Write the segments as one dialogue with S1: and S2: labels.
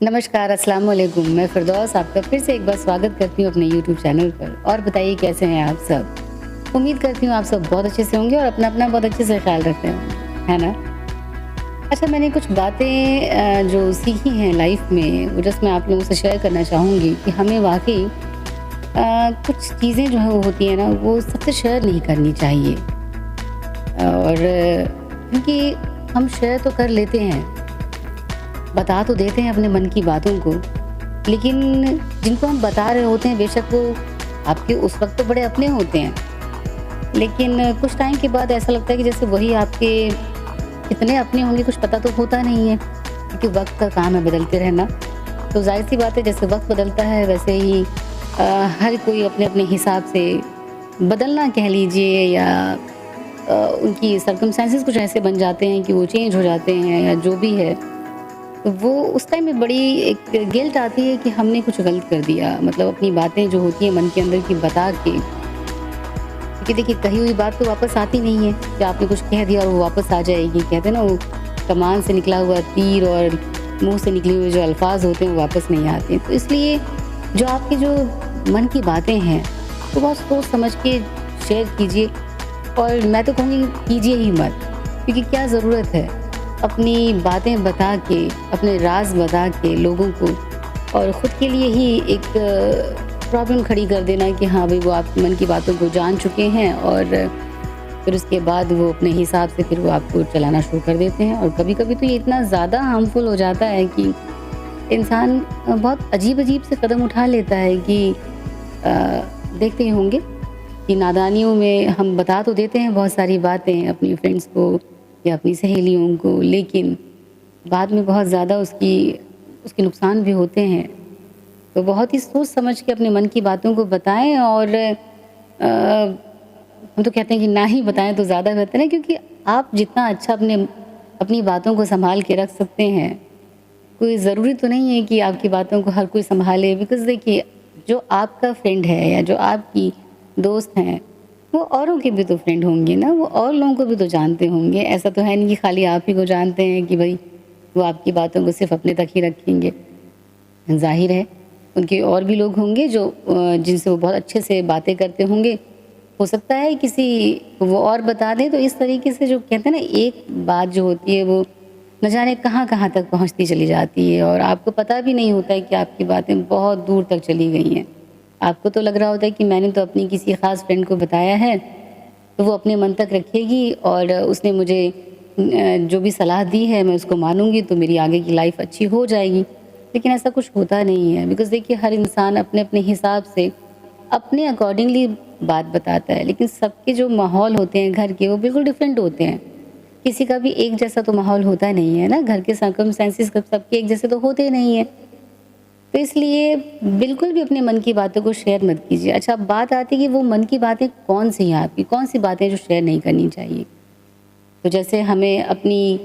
S1: नमस्कार, अस्सलाम वालेकुम। मैं फ़िरदौस आपका फिर से एक बार स्वागत करती हूँ अपने यूट्यूब चैनल पर। और बताइए कैसे हैं आप सब? उम्मीद करती हूँ आप सब बहुत अच्छे से होंगे और अपना-अपना बहुत अच्छे से ख़्याल रखते होंगे, है ना? अच्छा, मैंने कुछ बातें जो सीखी हैं लाइफ़ में, वो जस्ट मैं आप लोगों से शेयर करना चाहूँगी कि हमें वाक़ई कुछ चीज़ें जो हैं वो होती हैं ना, वो सबसे शेयर नहीं करनी चाहिए। और क्योंकि हम शेयर तो कर लेते हैं, बता तो देते हैं अपने मन की बातों को, लेकिन जिनको हम बता रहे होते हैं बेशक वो आपके उस वक़्त तो बड़े अपने होते हैं, लेकिन कुछ टाइम के बाद ऐसा लगता है कि जैसे वही आपके कितने अपने होंगे कुछ पता तो होता नहीं है, क्योंकि वक़्त का काम है बदलते रहना। तो ज़ाहिर-सी बात है जैसे वक़्त बदलता है वैसे ही हर कोई अपने-अपने हिसाब से बदलना कह लीजिए या उनकी सर्कमस्टेंसेस कुछ ऐसे बन जाते हैं कि वो चेंज हो जाते हैं या जो भी है। तो वो उस टाइम में बड़ी एक गिल्ट आती है कि हमने कुछ गलत कर दिया, मतलब अपनी बातें जो होती हैं मन के अंदर की बता के, क्योंकि देखिए कही हुई बात तो वापस आती नहीं है कि आपने कुछ कह दिया और वो वापस आ जाएगी। कहते हैं ना वो कमान से निकला हुआ तीर और मुंह से निकले हुए जो अल्फाज होते हैं वो वापस नहीं आते। तो इसलिए जो आपकी जो मन की बातें हैं तो बहुत सोच समझ के शेयर कीजिए, और मैं तो कहूँगी कीजिए ही मत, क्योंकि क्या ज़रूरत है अपनी बातें बता के, अपने राज़ बता के लोगों को, और ख़ुद के लिए ही एक प्रॉब्लम खड़ी कर देना कि हाँ भाई वो आपके मन की बातों को जान चुके हैं, और फिर उसके बाद वो अपने हिसाब से फिर वो आपको चलाना शुरू कर देते हैं। और कभी-कभी तो ये इतना ज़्यादा हार्मफुल हो जाता है कि इंसान बहुत अजीब-अजीब से कदम उठा लेता है कि देखते ही होंगे कि नादानियों में हम बता तो देते हैं बहुत सारी बातें अपनी फ्रेंड्स को या अपनी सहेलियों को, लेकिन बाद में बहुत ज़्यादा उसके नुकसान भी होते हैं। तो बहुत ही सोच समझ के अपने मन की बातों को बताएं, और हम तो कहते हैं कि ना ही बताएं तो ज़्यादा बेहतर है, क्योंकि आप जितना अच्छा अपनी बातों को संभाल के रख सकते हैं, कोई ज़रूरी तो नहीं है कि आपकी बातों को हर कोई संभाले। बिकॉज़ देखिए जो आपका फ्रेंड है या जो आपकी दोस्त हैं, वो औरों के भी तो फ्रेंड होंगे ना, वो और लोगों को भी तो जानते होंगे। ऐसा तो है नहीं कि खाली आप ही को जानते हैं कि भाई वो आपकी बातों को सिर्फ़ अपने तक ही रखेंगे। ज़ाहिर है उनके और भी लोग होंगे जो जिनसे वो बहुत अच्छे से बातें करते होंगे। हो सकता है किसी को वो और बता दें, तो इस तरीके से जो कहते हैं ना एक बात जो होती है वो न जाने कहाँ-कहाँ तक पहुँचती चली जाती है, और आपको पता भी नहीं होता है कि आपकी बातें बहुत दूर तक चली गई हैं। आपको तो लग रहा होता है कि मैंने तो अपनी किसी ख़ास फ्रेंड को बताया है, तो वो अपने मन तक रखेगी और उसने मुझे जो भी सलाह दी है मैं उसको मानूँगी तो मेरी आगे की लाइफ़ अच्छी हो जाएगी। लेकिन ऐसा कुछ होता नहीं है, बिकॉज़ देखिए हर इंसान अपने-अपने हिसाब से अपने अकॉर्डिंगली बात बताता है, लेकिन सबके जो माहौल होते हैं घर के वो बिल्कुल डिफरेंट होते हैं। किसी का भी एक जैसा तो माहौल होता नहीं है ना, घर के सर्कमस्टेंसेस सबके एक जैसे तो होते नहीं हैं। तो इसलिए बिल्कुल भी अपने मन की बातों को शेयर मत कीजिए। अच्छा, अब बात आती है कि वो मन की बातें कौन-सी हैं आपकी, कौन-सी बातें जो शेयर नहीं करनी चाहिए। तो जैसे हमें अपनी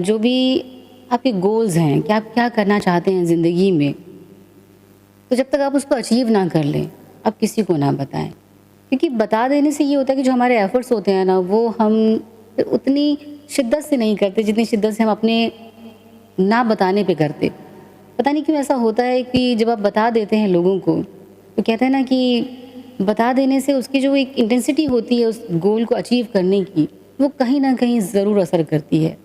S1: जो भी आपके गोल्स हैं कि आप क्या करना चाहते हैं ज़िंदगी में, तो जब तक आप उसको अचीव ना कर लें, आप किसी को ना बताएँ। क्योंकि बता देने से ये होता है कि जो हमारे एफ़र्ट्स होते हैं ना, वो हम उतनी शिद्दत से नहीं करते जितनी शिद्दत से हम अपने ना बताने पे करते। पता नहीं क्यों ऐसा होता है कि जब आप बता देते हैं लोगों को, तो कहते हैं ना कि बता देने से उसकी जो एक इंटेंसिटी होती है उस गोल को अचीव करने की, वो कहीं न कहीं ज़रूर असर करती है।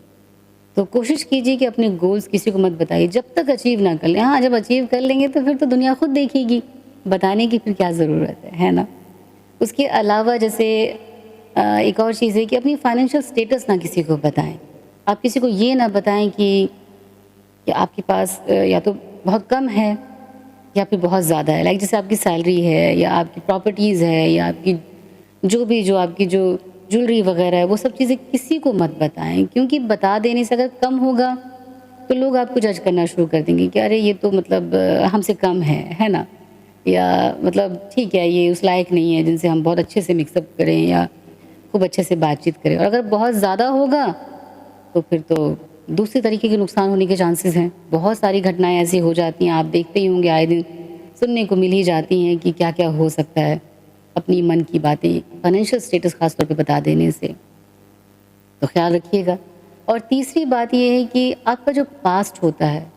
S1: तो कोशिश कीजिए कि अपने गोल्स किसी को मत बताइए जब तक अचीव ना कर लें। हाँ, जब अचीव कर लेंगे तो फिर तो दुनिया खुद देखेगी, बताने की फिर क्या ज़रूरत है ना? उसके अलावा जैसे एक और चीज़ है कि अपनी फाइनेंशियल स्टेटस ना किसी को बताएँ। आप किसी को ये ना बताएँ कि आपके पास या तो बहुत कम है या फिर बहुत ज़्यादा है। लाइक जैसे आपकी सैलरी है या आपकी प्रॉपर्टीज़ है या आपकी जो आपकी जो ज्वेलरी वग़ैरह है, वो सब चीज़ें किसी को मत बताएँ, क्योंकि बता देने से अगर कम होगा तो लोग आपको जज करना शुरू कर देंगे कि अरे ये तो मतलब हमसे कम है ना? या मतलब ठीक है ये उस लायक नहीं है जिनसे हम बहुत अच्छे से मिक्सअप करें या खूब अच्छे से बातचीत करें। और अगर बहुत ज़्यादा होगा तो फिर तो दूसरे तरीके के नुकसान होने के चांसेस हैं। बहुत सारी घटनाएँ ऐसी हो जाती हैं, आप देखते ही होंगे आए दिन सुनने को मिल ही जाती हैं कि क्या-क्या हो सकता है अपनी मन की बातें फाइनेंशियल स्टेटस ख़ास तौर पे बता देने से। तो ख़्याल रखिएगा। और तीसरी बात ये है कि आपका जो पास्ट होता है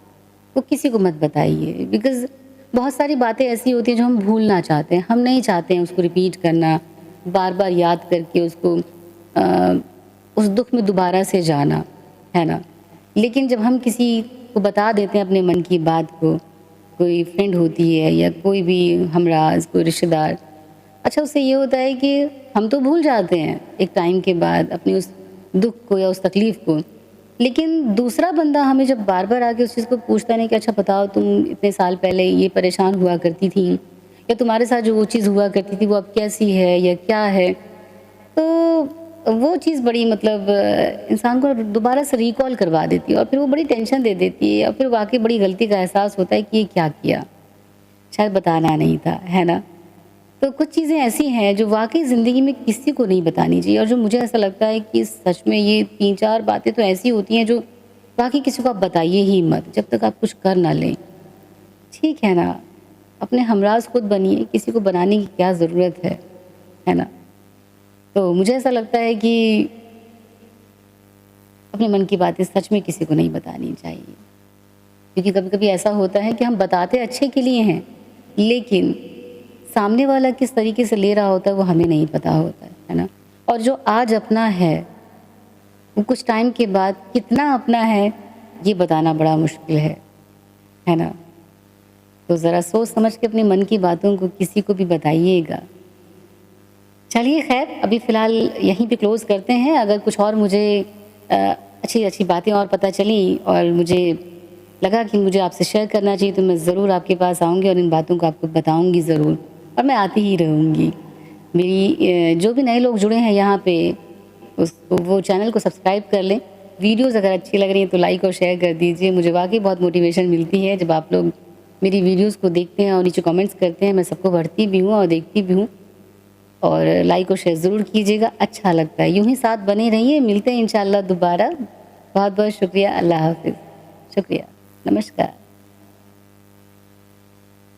S1: वो किसी को मत बताइए, बिकॉज़ बहुत सारी बातें ऐसी होती हैं जो हम भूलना चाहते हैं, हम नहीं चाहते हैं उसको रिपीट करना, बार-बार याद करके उसको उस दुःख में दोबारा से जाना, है ना? लेकिन जब हम किसी को बता देते हैं अपने मन की बात को, कोई फ्रेंड होती है या कोई भी हमराज़, कोई रिश्तेदार, अच्छा उससे ये होता है कि हम तो भूल जाते हैं एक टाइम के बाद अपने उस दुःख को या उस तकलीफ़ को। लेकिन दूसरा बंदा हमें जब बार-बार आके उस चीज़ को पूछता नहीं कि अच्छा बताओ तुम इतने साल पहले ये परेशान हुआ करती थी या तुम्हारे साथ जो वो चीज़ हुआ करती थी वो अब कैसी है या क्या है? तो वो चीज़ बड़ी मतलब इंसान को दोबारा से रिकॉल करवा देती है और फिर वो बड़ी टेंशन दे देती है और फिर वाक़ई बड़ी गलती का एहसास होता है कि ये क्या किया? शायद बताना नहीं था, है ना? तो कुछ चीज़ें ऐसी हैं जो वाक़ई ज़िंदगी में किसी को नहीं बतानी चाहिए और जो मुझे ऐसा लगता है कि सच में ये 3-4 बातें तो ऐसी होती हैं जो वाक़ई किसी को आप बताइए ही मत, जब तक आप कुछ कर ना लें। ठीक है ना? अपने हमराज़ खुद बनिए, किसी को बनाने की क्या ज़रूरत है ना? तो मुझे ऐसा लगता है कि अपने मन की बातें सच में किसी को नहीं बतानी चाहिए। क्योंकि कभी-कभी ऐसा होता है कि हम बताते अच्छे के लिए हैं, लेकिन सामने वाला किस तरीके से ले रहा होता है वो हमें नहीं पता होता है ना? और जो आज अपना है, वो कुछ टाइम के बाद कितना अपना है, ये बताना बड़ा मुश्किल है ना? तो ज़रा सोच समझ के अपने मन की बातों को किसी को भी बताइएगा। चलिए ख़ैर अभी फ़िलहाल यहीं पे क्लोज़ करते हैं। अगर कुछ और मुझे अच्छी-अच्छी बातें और पता चलीं और मुझे लगा कि मुझे आपसे शेयर करना चाहिए तो मैं ज़रूर आपके पास आऊँगी और इन बातों को आपको बताऊँगी ज़रूर और मैं आती ही रहूँगी। मेरी जो भी नए लोग जुड़े हैं यहाँ पे उसको वो चैनल को सब्सक्राइब कर लें। वीडियोज़ अगर अच्छी लग रही हैं तो लाइक और शेयर कर दीजिए। मुझे वाक़ई बहुत मोटिवेशन मिलती है जब आप लोग मेरी वीडियोज़ को देखते हैं और नीचे कमेंट्स करते हैं। मैं सबको पढ़ती भी हूँ और देखती भी हूँ और लाइक और शेयर ज़रूर कीजिएगा, अच्छा लगता है। यूँ ही साथ बने रहिए, मिलते हैं इंशाअल्लाह दोबारा। बहुत-बहुत शुक्रिया, अल्लाह हाफ़िज़। शुक्रिया, नमस्कार।